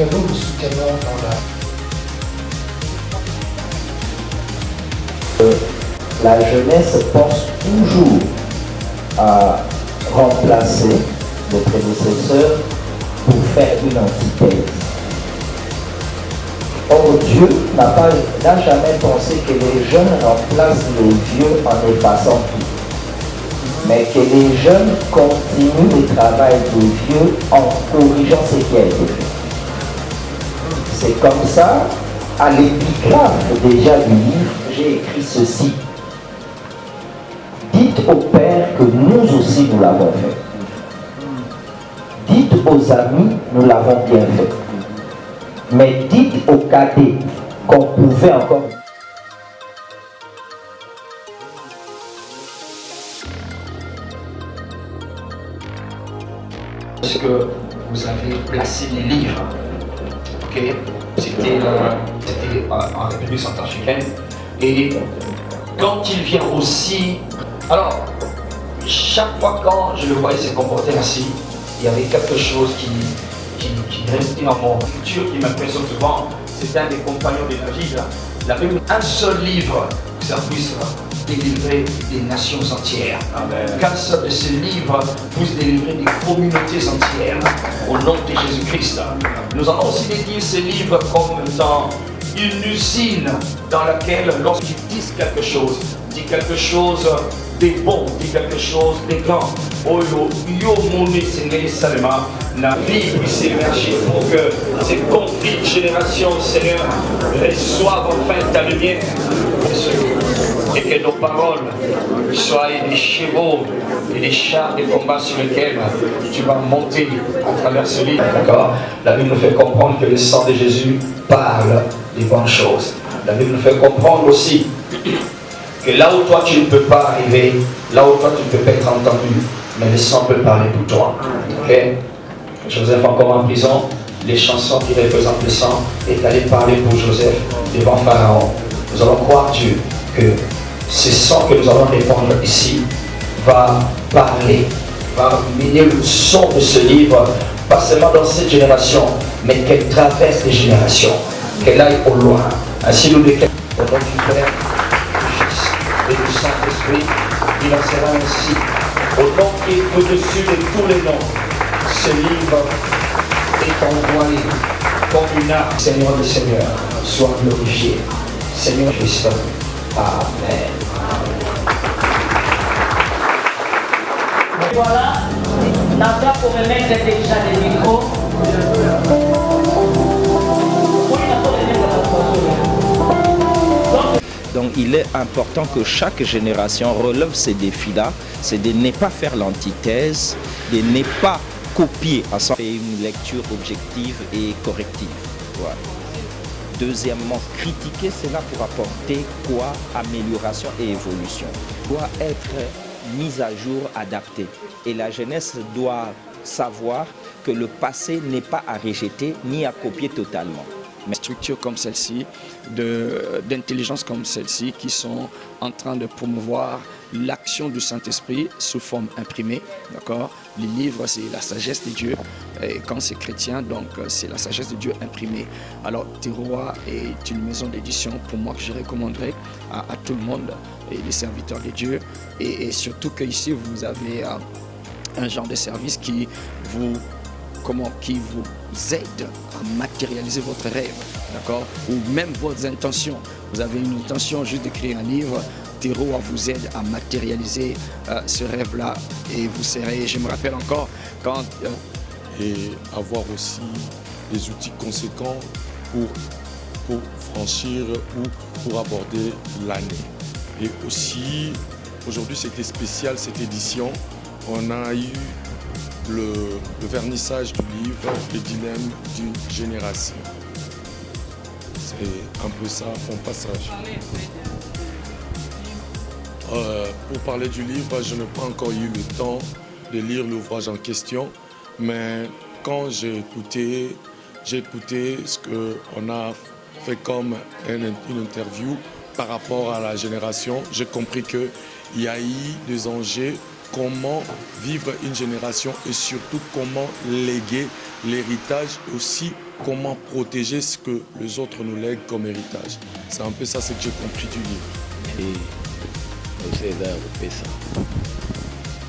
que nous soutenons dans la jeunesse pense toujours à remplacer le prédécesseur pour faire une antithèse. Or, Dieu n'a jamais pensé que les jeunes remplacent les vieux en effaçant tout, mais que les jeunes continuent le travail des vieux en corrigeant ce qui a été fait. C'est comme ça, à l'épigraphe déjà du livre, j'ai écrit ceci. Dites au Père que nous aussi nous l'avons fait. Dites aux amis, nous l'avons bien fait. Mais dites aux cadets qu'on pouvait encore... Est-ce que vous avez placé les livres? Ok, c'était en République centrafricaine. Et quand il vient aussi, alors chaque fois quand je le voyais se comporter ainsi, il y avait quelque chose qui restait en mon culture qui m'impressionne souvent. C'était un des compagnons de David. Il avait un seul livre que ça puisse délivrer des nations entières. Qu'un seul de ces livres puisse délivrer des communautés entières au nom de Jésus-Christ. Nous avons aussi dédié ces livres comme étant une usine dans laquelle, lorsqu'ils disent quelque chose de bon, dit quelque chose de grand. Oh yo moné Seigneur Salema, la vie puisse émerger pour que ces conflits de génération, Seigneur, reçoivent enfin ta lumière. Et que nos paroles soient des chevaux et des chars de combat sur lesquels tu vas monter à travers ce livre. D'accord? La Bible nous fait comprendre que le sang de Jésus parle des bonnes choses. La Bible nous fait comprendre aussi que là où toi tu ne peux pas arriver, là où toi tu ne peux pas être entendu, mais le sang peut parler pour toi. Ok? Joseph encore en prison, les chansons qui représentent le sang est allé parler pour Joseph devant Pharaon. Nous allons croire Dieu que ce sang que nous allons répandre ici va parler, va mener le son de ce livre, pas seulement dans cette génération, mais qu'elle traverse les générations, qu'elle aille au loin. Ainsi nous déclarons au nom du Père, du Fils et du Saint-Esprit, il en sera ainsi. Au nom qui est au-dessus de tous les noms, ce livre est envoyé comme une arme. Seigneur le Seigneur, sois glorifié. Seigneur Christ. Amen. Voilà, Nanda pour me mettre déjà des micros. Donc il est important que chaque génération relève ces défis-là, c'est de ne pas faire l'antithèse, de ne pas copier à son une lecture objective et corrective. Voilà. Deuxièmement, critiquer cela pour apporter quoi? Amélioration et évolution. Doit être mise à jour, adaptée. Et la jeunesse doit savoir que le passé n'est pas à rejeter ni à copier totalement. Mais structures comme celle-ci, d'intelligence comme celle-ci, qui sont en train de promouvoir l'action du Saint-Esprit sous forme imprimée, d'accord? Les livres, c'est la sagesse de Dieu, et quand c'est chrétien, donc c'est la sagesse de Dieu imprimée. Alors, Terroir est une maison d'édition, pour moi, que je recommanderais à tout le monde, et les serviteurs de Dieu, et surtout qu'ici, vous avez un genre de service qui vous aide à matérialiser votre rêve, d'accord? Ou même vos intentions. Vous avez une intention juste d'écrire un livre, Terroir vous aide à matérialiser ce rêve-là. Et vous serez, je me rappelle encore, quand... Et avoir aussi des outils conséquents pour franchir ou pour aborder l'année. Et aussi, aujourd'hui c'était spécial cette édition, on a eu le vernissage du livre, le dilemme d'une génération. C'est un peu ça, mon passage. Pour parler du livre, je n'ai pas encore eu le temps de lire l'ouvrage en question, mais quand j'ai écouté ce qu'on a fait comme une interview par rapport à la génération, j'ai compris qu'il y a eu des enjeux comment vivre une génération et surtout comment léguer l'héritage, aussi comment protéger ce que les autres nous lèguent comme héritage. C'est un peu ça ce que j'ai compris du livre. Et vous êtes à ça.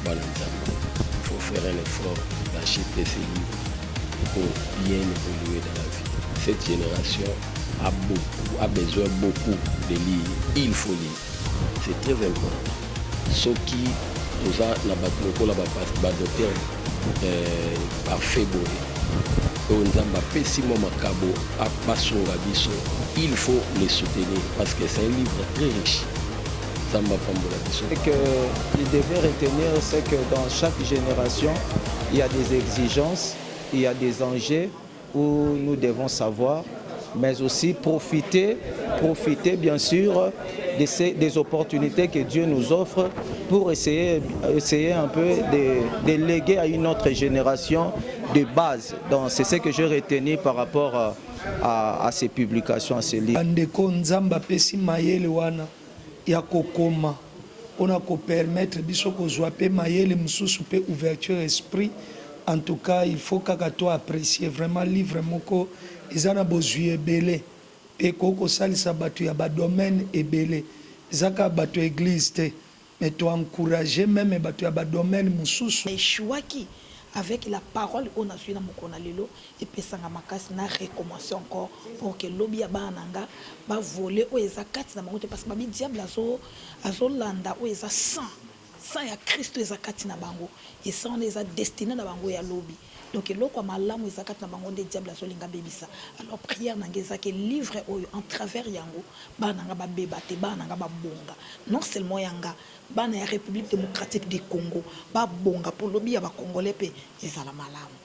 Voilà, il faut faire un effort d'acheter ces livres pour bien évoluer dans la vie. Cette génération a besoin beaucoup de lire. Il faut lire. C'est très important. Ce qui nous a la docteur parfait il faut les soutenir parce que c'est un livre très riche. Ce que il devait retenir, c'est que dans chaque génération, il y a des exigences, il y a des enjeux où nous devons savoir, mais aussi profiter bien sûr des opportunités que Dieu nous offre pour essayer un peu de léguer à une autre génération de base. Donc c'est ce que j'ai retenu par rapport à ces publications, à ces livres. Ya kokoma ona ko permettre biso kozwa pe mayele mususu pe ouverture esprit. En tout cas, il faut kaka to apprécier vraiment livre moko ezana bozui ebele pe koko salisa batu ya ba domaine ebele zaka batu église te mais to encourager même batu ya ba domaine mususu échouaki avec la parole on a suivi dans mokona lelo et pesanga makasi na recommencer encore pour que lobby ya bananga ba voler o ezakati na bango parce que babi diable azo landa o eza sang ya Christ ezakati na bango et ça on est destiné na bango ya lobby donc eloko malamu ezakati na bango de diable azo linga bebisa alors prière na ngeza ke livre oyo en travers yango bananga ba beba te bananga ba bonga non seulement yanga bana ya République démocratique du Congo ba bonga pour lobby ya ba congolais pe ezala malamu.